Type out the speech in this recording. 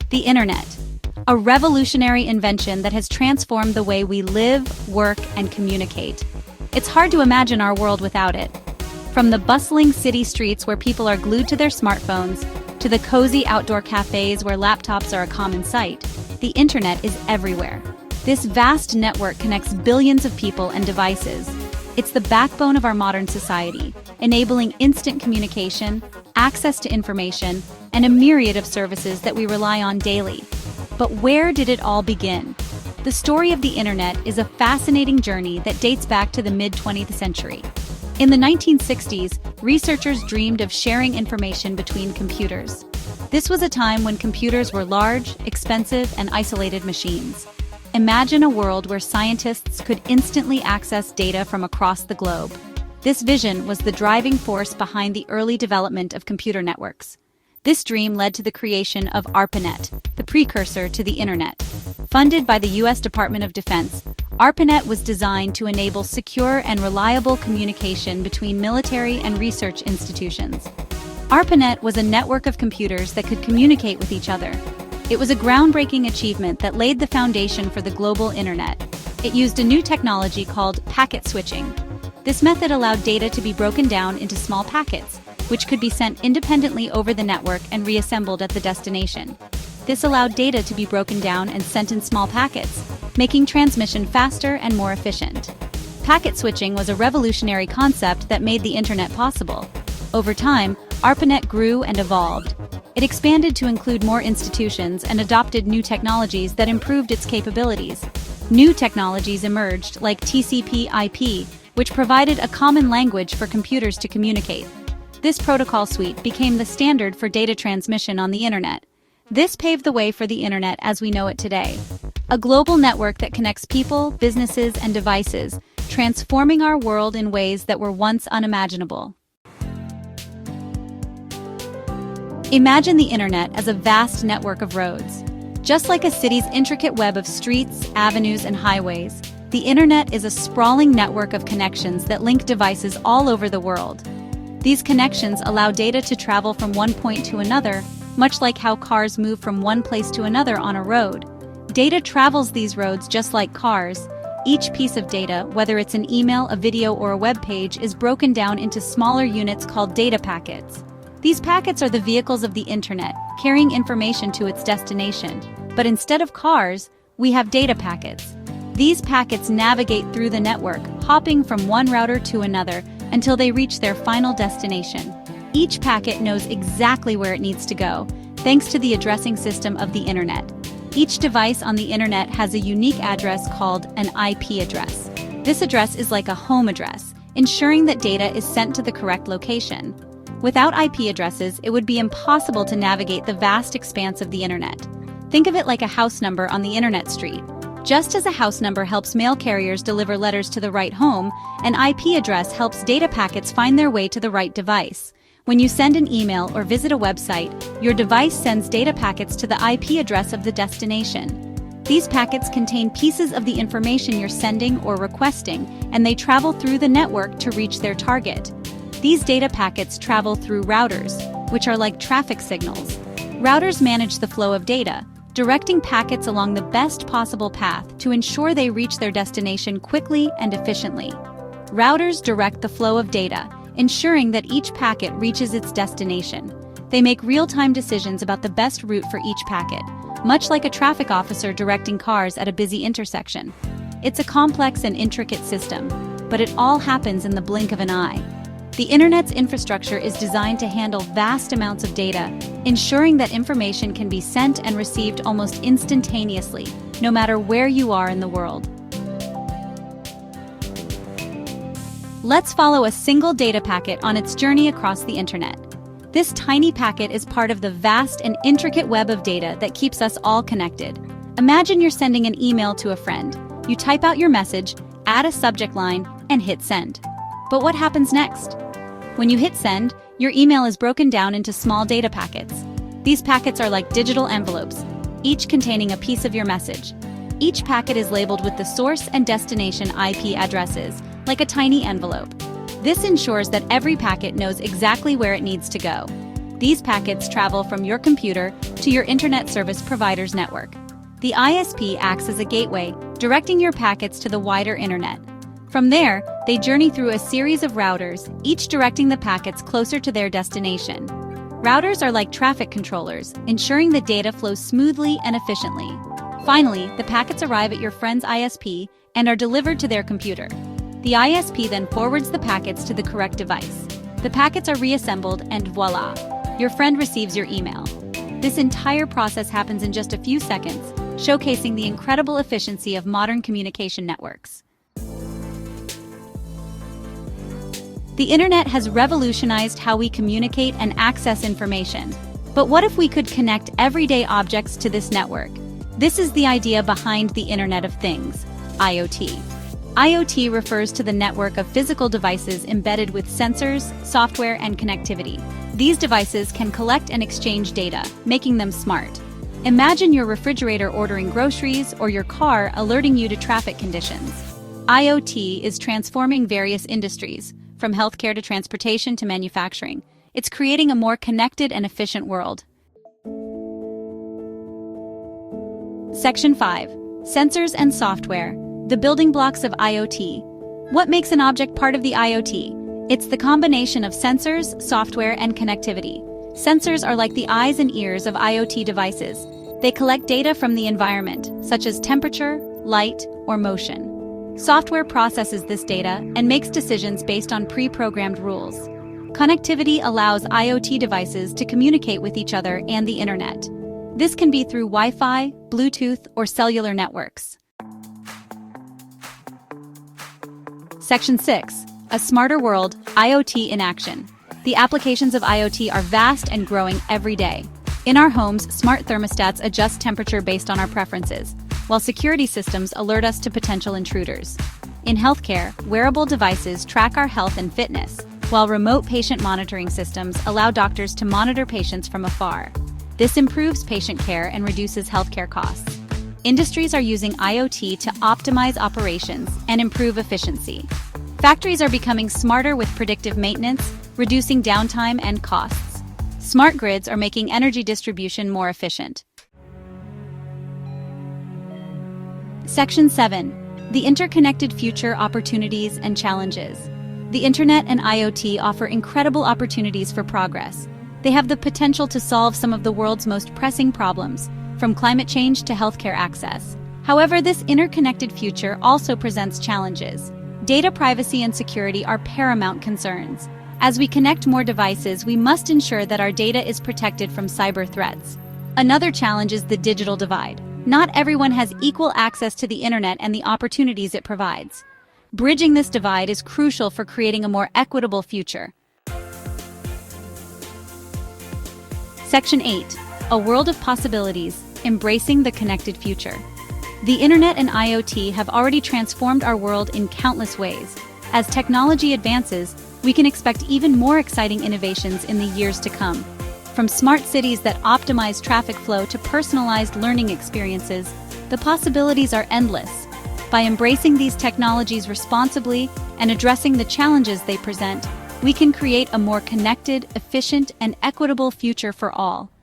The Internet, a revolutionary invention that has transformed the way we live, work, and communicate. It's hard to imagine our world without it. From the bustling city streets where people are glued to their smartphones, to the cozy outdoor cafes where laptops are a common sight, the Internet is everywhere. This vast network connects billions of people and devices. It's the backbone of our modern society, enabling instant communication, access to information, and a myriad of services that we rely on daily. But where did it all begin? The story of the Internet is a fascinating journey that dates back to the mid-20th century. In the 1960s, researchers dreamed of sharing information between computers. This was a time when computers were large, expensive, and isolated machines. Imagine a world where scientists could instantly access data from across the globe. This vision was the driving force behind the early development of computer networks. This dream led to the creation of ARPANET, the precursor to the Internet. Funded by the U.S. Department of Defense, ARPANET was designed to enable secure and reliable communication between military and research institutions. ARPANET was a network of computers that could communicate with each other. It was a groundbreaking achievement that laid the foundation for the global Internet. It used a new technology called packet switching. This method allowed data to be broken down into small packets, which could be sent independently over the network and reassembled at the destination. This allowed data to be broken down and sent in small packets, making transmission faster and more efficient. Packet switching was a revolutionary concept that made the Internet possible. Over time, ARPANET grew and evolved. It expanded to include more institutions and adopted new technologies that improved its capabilities. New technologies emerged, like TCP/IP, which provided a common language for computers to communicate. This protocol suite became the standard for data transmission on the Internet. This paved the way for the Internet as we know it today. A global network that connects people, businesses, and devices, transforming our world in ways that were once unimaginable. Imagine the Internet as a vast network of roads. Just like a city's intricate web of streets, avenues, and highways, the Internet is a sprawling network of connections that link devices all over the world. These connections allow data to travel from one point to another, much like how cars move from one place to another on a road. Data travels these roads just like cars. Each piece of data, whether it's an email, a video, or a web page, is broken down into smaller units called data packets. These packets are the vehicles of the Internet, carrying information to its destination. But instead of cars, we have data packets. These packets navigate through the network, hopping from one router to another until they reach their final destination. Each packet knows exactly where it needs to go, thanks to the addressing system of the Internet. Each device on the Internet has a unique address called an IP address. This address is like a home address, ensuring that data is sent to the correct location. Without IP addresses, it would be impossible to navigate the vast expanse of the Internet. Think of it like a house number on the Internet street. Just as a house number helps mail carriers deliver letters to the right home, an IP address helps data packets find their way to the right device. When you send an email or visit a website, your device sends data packets to the IP address of the destination. These packets contain pieces of the information you're sending or requesting, and they travel through the network to reach their target. These data packets travel through routers, which are like traffic signals. Routers manage the flow of data, directing packets along the best possible path to ensure they reach their destination quickly and efficiently. Routers direct the flow of data, ensuring that each packet reaches its destination. They make real-time decisions about the best route for each packet, much like a traffic officer directing cars at a busy intersection. It's a complex and intricate system, but it all happens in the blink of an eye. The Internet's infrastructure is designed to handle vast amounts of data, ensuring that information can be sent and received almost instantaneously, no matter where you are in the world. Let's follow a single data packet on its journey across the Internet. This tiny packet is part of the vast and intricate web of data that keeps us all connected. Imagine you're sending an email to a friend. You type out your message, add a subject line, and hit send. But what happens next? When you hit send, your email is broken down into small data packets. These packets are like digital envelopes, each containing a piece of your message. Each packet is labeled with the source and destination IP addresses, like a tiny envelope. This ensures that every packet knows exactly where it needs to go. These packets travel from your computer to your internet service provider's network. The ISP acts as a gateway, directing your packets to the wider internet. From there, they journey through a series of routers, each directing the packets closer to their destination. Routers are like traffic controllers, ensuring the data flows smoothly and efficiently. Finally, the packets arrive at your friend's ISP and are delivered to their computer. The ISP then forwards the packets to the correct device. The packets are reassembled and voila! Your friend receives your email. This entire process happens in just a few seconds, showcasing the incredible efficiency of modern communication networks. The internet has revolutionized how we communicate and access information. But what if we could connect everyday objects to this network? This is the idea behind the Internet of Things, IoT. IoT refers to the network of physical devices embedded with sensors, software, and connectivity. These devices can collect and exchange data, making them smart. Imagine your refrigerator ordering groceries or your car alerting you to traffic conditions. IoT is transforming various industries, from healthcare to transportation to manufacturing. It's creating a more connected and efficient world. Section 5. Sensors and Software. The Building Blocks of IoT. What makes an object part of the IoT? It's the combination of sensors, software, and connectivity. Sensors are like the eyes and ears of IoT devices. They collect data from the environment, such as temperature, light, or motion. Software processes this data and makes decisions based on pre-programmed rules. Connectivity allows IoT devices to communicate with each other and the internet. This can be through Wi-Fi, Bluetooth, or cellular networks. Section 6. A Smarter World, IoT in Action. The applications of IoT are vast and growing every day. In our homes, smart thermostats adjust temperature based on our preferences, while security systems alert us to potential intruders. In healthcare, wearable devices track our health and fitness, while remote patient monitoring systems allow doctors to monitor patients from afar. This improves patient care and reduces healthcare costs. Industries are using IoT to optimize operations and improve efficiency. Factories are becoming smarter with predictive maintenance, reducing downtime and costs. Smart grids are making energy distribution more efficient. Section 7. The Interconnected Future Opportunities and Challenges. The Internet and IoT offer incredible opportunities for progress. They have the potential to solve some of the world's most pressing problems, from climate change to healthcare access. However, this interconnected future also presents challenges. Data privacy and security are paramount concerns. As we connect more devices, we must ensure that our data is protected from cyber threats. Another challenge is the digital divide. Not everyone has equal access to the internet and the opportunities it provides. Bridging this divide is crucial for creating a more equitable future. Section 8. A World of Possibilities, Embracing the Connected Future. The internet and IoT have already transformed our world in countless ways. As technology advances, we can expect even more exciting innovations in the years to come. From smart cities that optimize traffic flow to personalized learning experiences, the possibilities are endless. By embracing these technologies responsibly and addressing the challenges they present, we can create a more connected, efficient, and equitable future for all.